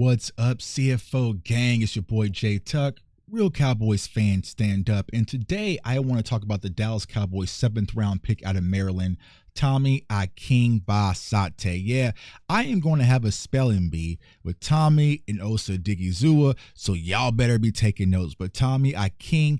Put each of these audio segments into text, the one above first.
What's up, CFO gang? It's your boy Jay Tuck, real Cowboys fan, stand up. And today I want to talk about the Dallas Cowboys 7th round pick out of Maryland, Tommy Akingbesote. Yeah, I am going to have a spelling bee with Tommy and Osa Digizua, so y'all better be taking notes. But Tommy Akingbesote,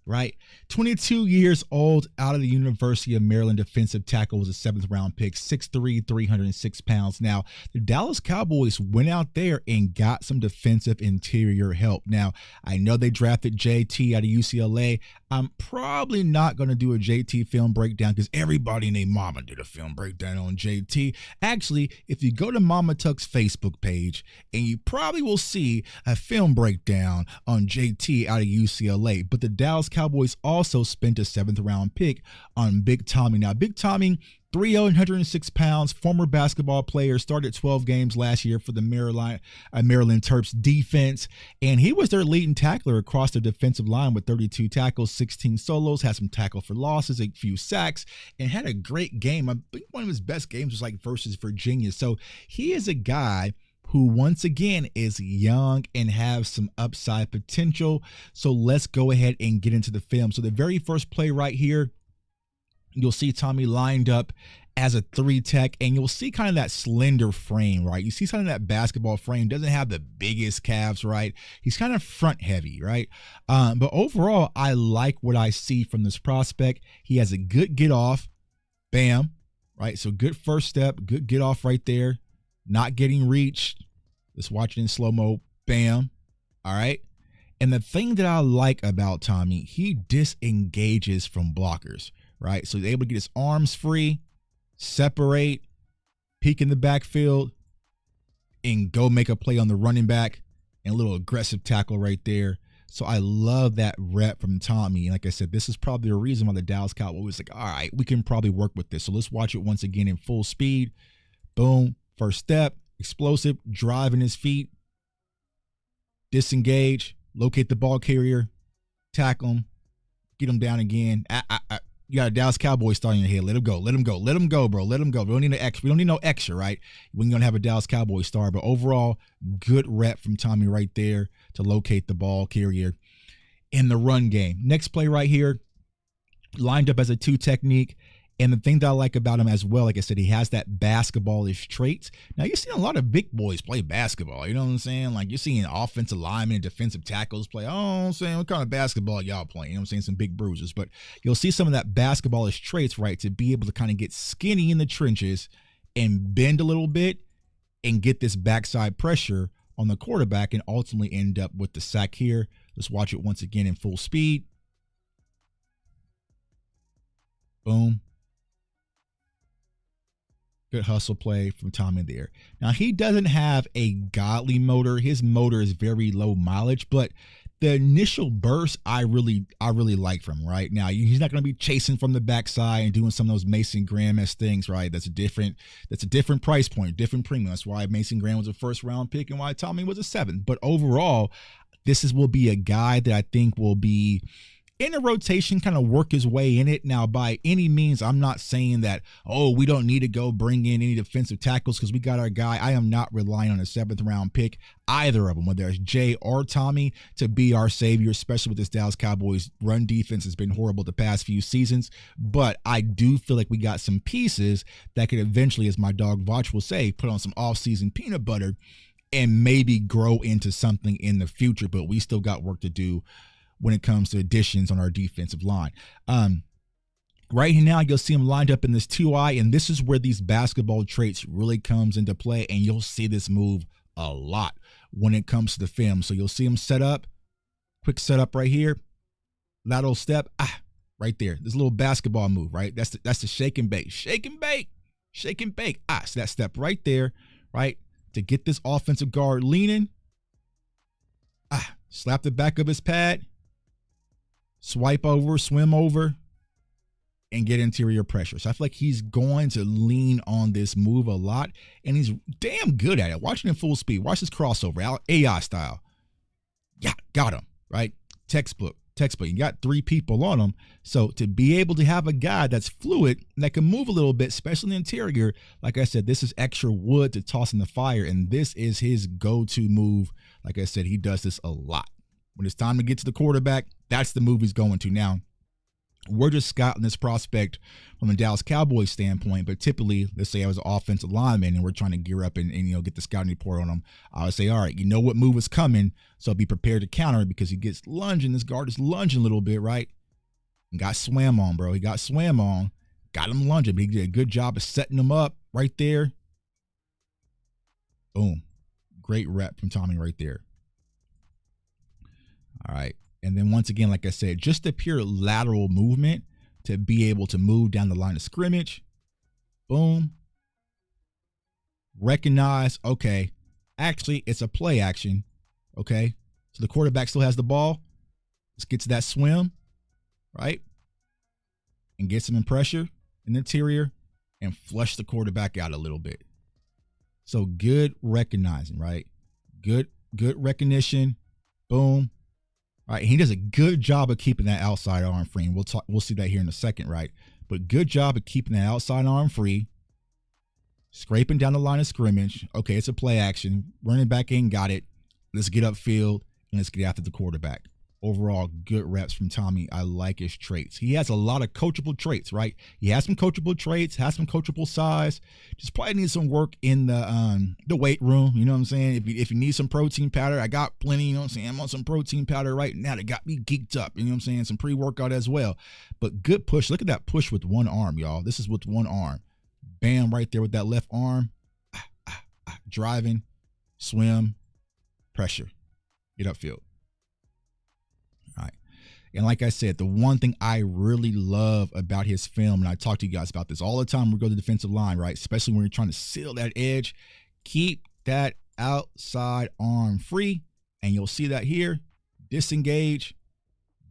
right? 22 years old, out of the University of Maryland, defensive tackle, was a 7th round pick, 6'3", 306 pounds. Now, the Dallas Cowboys went out there and got some defensive interior help. Now, I know they drafted JT out of UCLA. I'm probably not going to do a JT film breakdown because everybody named Mama did a film breakdown on JT. Actually, if you go to Mama Tuck's Facebook page, and you probably will see a film breakdown on JT out of UCLA. But the Dallas Cowboys also spent a 7th round pick on Big Tommy. Now, Big Tommy, 306 pounds, former basketball player, started 12 games last year for the Maryland Terps defense, and he was their leading tackler across the defensive line with 32 tackles, 16 solos, had some tackle for losses, a few sacks, and had a great game. I think one of his best games was like versus Virginia. So he is a guy who once again is young and have some upside potential. So let's go ahead and get into the film. So the very first play right here, you'll see Tommy lined up as a 3 tech, and you'll see kind of that slender frame, right? You see kind of that basketball frame, doesn't have the biggest calves, right? He's kind of front heavy, right? But overall, I like what I see from this prospect. He has a good get off, bam, right? So good first step, good get off right there, not getting reached. Let's watch it in slow-mo, bam, all right? And the thing that I like about Tommy, he disengages from blockers, right? So he's able to get his arms free, separate, peek in the backfield, and go make a play on the running back, and a little aggressive tackle right there. So I love that rep from Tommy. And like I said, this is probably the reason why the Dallas Cowboys was like, all right, we can probably work with this. So let's watch it once again in full speed. Boom, first step, explosive, driving his feet, disengage, locate the ball carrier, tackle him, get him down again. You got a Dallas Cowboys star in your head. Let him go. Let him go. Let him go, bro. Let him go. We don't need we don't need no extra, right? We're going to have a Dallas Cowboys star. But overall, good rep from Tommy right there to locate the ball carrier in the run game. Next play right here, lined up as a 2 technique. And the thing that I like about him as well, like I said, he has that basketball-ish traits. Now, you're seeing a lot of big boys play basketball. You know what I'm saying? Like, you're seeing offensive linemen and defensive tackles play. Oh, I'm saying, what kind of basketball y'all playing? You know what I'm saying? Some big bruisers. But you'll see some of that basketball-ish traits, right, to be able to kind of get skinny in the trenches and bend a little bit and get this backside pressure on the quarterback and ultimately end up with the sack here. Let's watch it once again in full speed. Boom. Good hustle play from Tommy there. Now, he doesn't have a godly motor. His motor is very low mileage, but the initial burst I really like from him, right? Now, he's not going to be chasing from the backside and doing some of those Mason Graham-esque things, right? That's a different price point, different premium. That's why Mason Graham was a 1st round pick and why Tommy was a 7th. But overall, will be a guy that I think will be in a rotation, kind of work his way in it. Now, by any means, I'm not saying that, oh, we don't need to go bring in any defensive tackles because we got our guy. I am not relying on a 7th round pick, either of them, whether it's Jay or Tommy, to be our savior, especially with this Dallas Cowboys run defense has been horrible the past few seasons. But I do feel like we got some pieces that could eventually, as my dog Vach will say, put on some off-season peanut butter and maybe grow into something in the future. But we still got work to do when it comes to additions on our defensive line. Right now, you'll see him lined up in this 2-eye, and this is where these basketball traits really comes into play, and you'll see this move a lot when it comes to the film. So you'll see him set up, quick setup right here, lateral step, right there. This little basketball move, right? That's the shake and bake, shake and bake, shake and bake. So that step right there, right, to get this offensive guard leaning, slap the back of his pad, swipe over, swim over, and get interior pressure. So I feel like he's going to lean on this move a lot, and he's damn good at it. Watching in full speed. Watch this crossover, AI style. Yeah, got him, right? Textbook. textbook. You got 3 people on him. So to be able to have a guy that's fluid, that can move a little bit, especially in the interior, like I said, this is extra wood to toss in the fire, and this is his go-to move. Like I said, he does this a lot. When it's time to get to the quarterback, that's the move he's going to. Now, we're just scouting this prospect from the Dallas Cowboys standpoint, but typically, let's say I was an offensive lineman and we're trying to gear up and get the scouting report on him. I would say, all right, you know what move is coming, so be prepared to counter it because he gets lunging. This guard is lunging a little bit, right? And got swam on, bro. He got swam on, got him lunging, but he did a good job of setting him up right there. Boom. Great rep from Tommy right there. All right. And then once again, like I said, just the pure lateral movement to be able to move down the line of scrimmage. Boom. Recognize, okay, actually, it's a play action. Okay. So the quarterback still has the ball. Let's get to that swim, right? And get some pressure in the interior and flush the quarterback out a little bit. So good recognizing, right? Good recognition. Boom. All right, he does a good job of keeping that outside arm free. And we'll see that here in a second, right? But good job of keeping that outside arm free. Scraping down the line of scrimmage. Okay, it's a play action. Running back in, got it. Let's get upfield and let's get after the quarterback. Overall, good reps from Tommy. I like his traits. He has a lot of coachable traits, right? He has some coachable traits, has some coachable size. Just probably needs some work in the weight room. You know what I'm saying? If you need some protein powder, I got plenty. You know what I'm saying? I'm on some protein powder right now that got me geeked up. You know what I'm saying? Some pre-workout as well. But good push. Look at that push with one arm, y'all. This is with one arm. Bam, right there with that left arm. Driving, swim, pressure. Get upfield. All right. And like I said, the one thing I really love about his film, and I talk to you guys about this all the time, we go to the defensive line, right? Especially when you're trying to seal that edge, keep that outside arm free. And you'll see that here, disengage,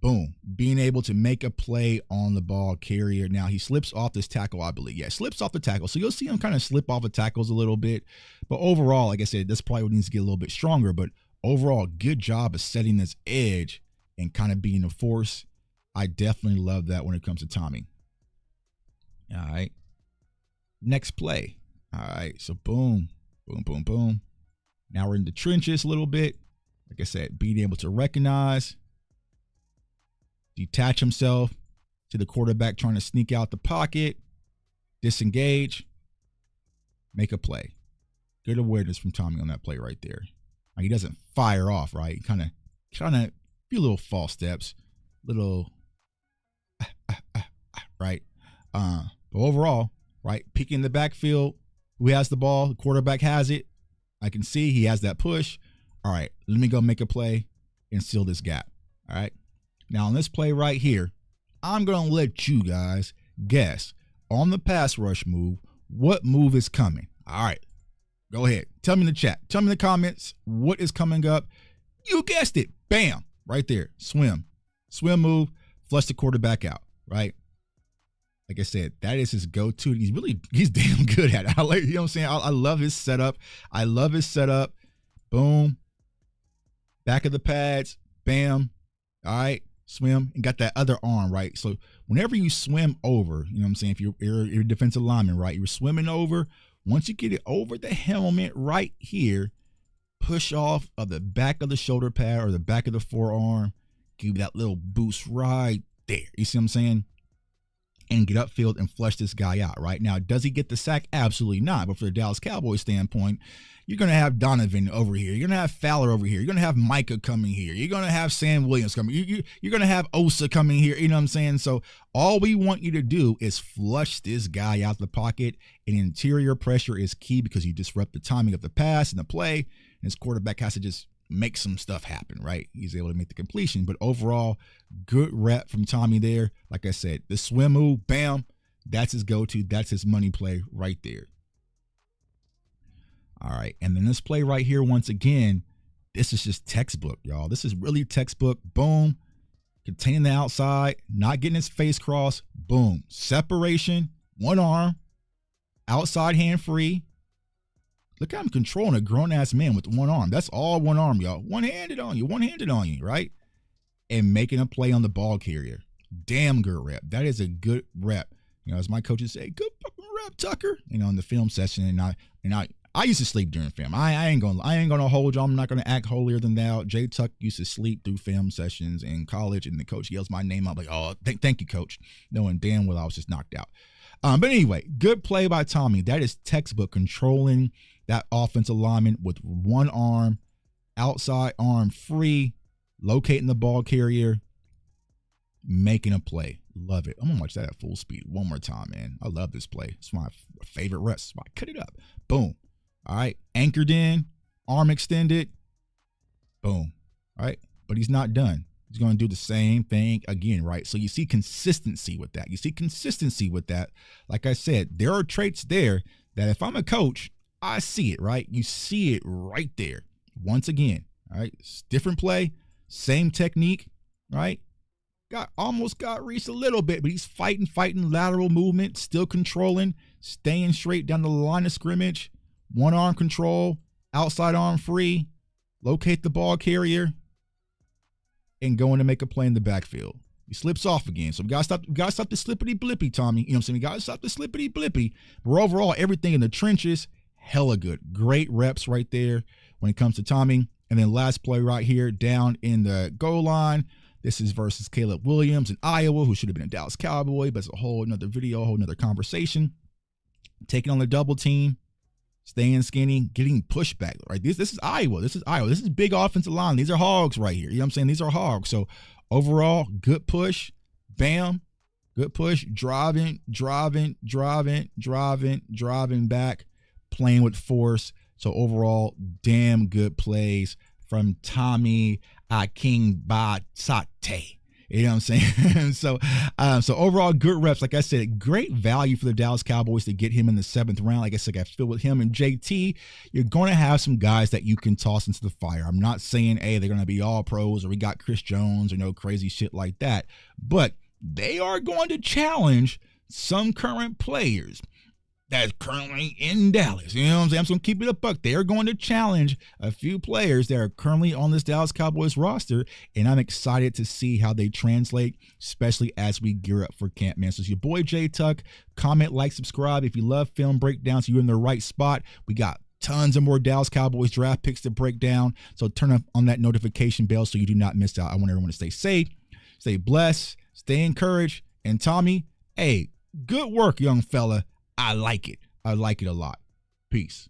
boom, being able to make a play on the ball carrier. Now he slips off this tackle, I believe. Yeah, slips off the tackle. So you'll see him kind of slip off of tackles a little bit. But overall, like I said, this probably needs to get a little bit stronger. But overall, good job of setting this edge and kind of being a force. I definitely love that when it comes to Tommy. All right. Next play. All right. So boom, boom, boom, boom. Now we're in the trenches a little bit. Like I said, being able to recognize, detach himself to the quarterback trying to sneak out the pocket, disengage, make a play. Good awareness from Tommy on that play right there. He doesn't fire off, right? He kind of few little false steps, little right. But overall, right, peeking the backfield, who has the ball? The quarterback has it. I can see he has that push. All right, let me go make a play and seal this gap. All right. Now on this play right here, I'm gonna let you guys guess on the pass rush move what move is coming. All right, go ahead. Tell me in the chat. Tell me in the comments what is coming up. You guessed it. Bam. Right there, swim move, flush the quarterback out, right? Like I said, that is his go-to. He's damn good at it. I like, you know what I'm saying? I love his setup. Boom, back of the pads, bam, all right, swim, and got that other arm, right? So whenever you swim over, you know what I'm saying? If you're a defensive lineman, right? You're swimming over. Once you get it over the helmet right here, push off of the back of the shoulder pad or the back of the forearm, give that little boost right there. You see what I'm saying? And get upfield and flush this guy out, right? Now, does he get the sack? Absolutely not. But for the Dallas Cowboys standpoint, you're going to have Donovan over here. You're going to have Fowler over here. You're going to have Micah coming here. You're going to have Sam Williams coming. You're going to have Osa coming here. You know what I'm saying? So all we want you to do is flush this guy out the pocket. And interior pressure is key because you disrupt the timing of the pass and the play. And his quarterback has to just make some stuff happen, right? He's able to make the completion. But overall, good rep from Tommy there. Like I said, the swim move, bam, that's his go-to. That's his money play right there. All right. And then this play right here, once again, this is just textbook, y'all. This is really textbook. Boom. Containing the outside, not getting his face crossed. Boom. Separation, one arm, outside hand free. Look how I'm controlling a grown-ass man with one arm. That's all one arm, y'all. One-handed on you, right? and making a play on the ball carrier. Damn good rep. That is a good rep. As my coaches say, good fucking rep, Tucker. In the film session, and I used to sleep during film. I ain't gonna hold you. I'm not gonna act holier than thou. Jay Tuck used to sleep through film sessions in college, and the coach yells my name out like, "Oh, thank you, coach," knowing damn well I was just knocked out. But anyway, good play by Tommy. That is textbook, controlling that offensive lineman with one arm, outside arm free, locating the ball carrier, making a play. Love it. I'm gonna watch that at full speed one more time, man. I love this play. It's my favorite rest. I cut it up. Boom. All right. Anchored in, arm extended. Boom. All right. But he's not done. He's going to do the same thing again, right? So you see consistency with that. Like I said, there are traits there that if I'm a coach, I see it, right? You see it right there. Once again, all right? It's different play, same technique, right? Almost got reached a little bit, but he's fighting, lateral movement, still controlling, staying straight down the line of scrimmage, one arm control, outside arm free, locate the ball carrier, and going to make a play in the backfield. He slips off again. So we gotta stop the slippity blippy, Tommy. You know what I'm saying? We gotta stop the slippity blippy. But overall, everything in the trenches, hella good. Great reps right there when it comes to Tommy. And then last play right here, down in the goal line. This is versus Caleb Williams in Iowa, who should have been a Dallas Cowboy, but it's a whole another video, a whole another conversation. Taking on the double team, staying skinny, getting pushback, right? This is Iowa. This is big offensive line. These are hogs right here. You know what I'm saying? These are hogs. So overall, good push. Bam. Good push. Driving back, playing with force. So overall, damn good plays from Tommy Akingbesote. You know what I'm saying? So overall, good reps. Like I said, great value for the Dallas Cowboys to get him in the 7th round. Like I said, I feel with him and JT, you're going to have some guys that you can toss into the fire. I'm not saying, hey, they're going to be all pros or we got Chris Jones or no crazy shit like that. But they are going to challenge some current players that's currently in Dallas. You know what I'm saying? I'm just going to keep it a buck. They're going to challenge a few players that are currently on this Dallas Cowboys roster, and I'm excited to see how they translate, especially as we gear up for camp, man. So it's your boy Jay Tuck. Comment, like, subscribe. If you love film breakdowns, you're in the right spot. We got tons of more Dallas Cowboys draft picks to break down, so turn up on that notification bell so you do not miss out. I want everyone to stay safe, stay blessed, stay encouraged, and Tommy, hey, good work, young fella. I like it. I like it a lot. Peace.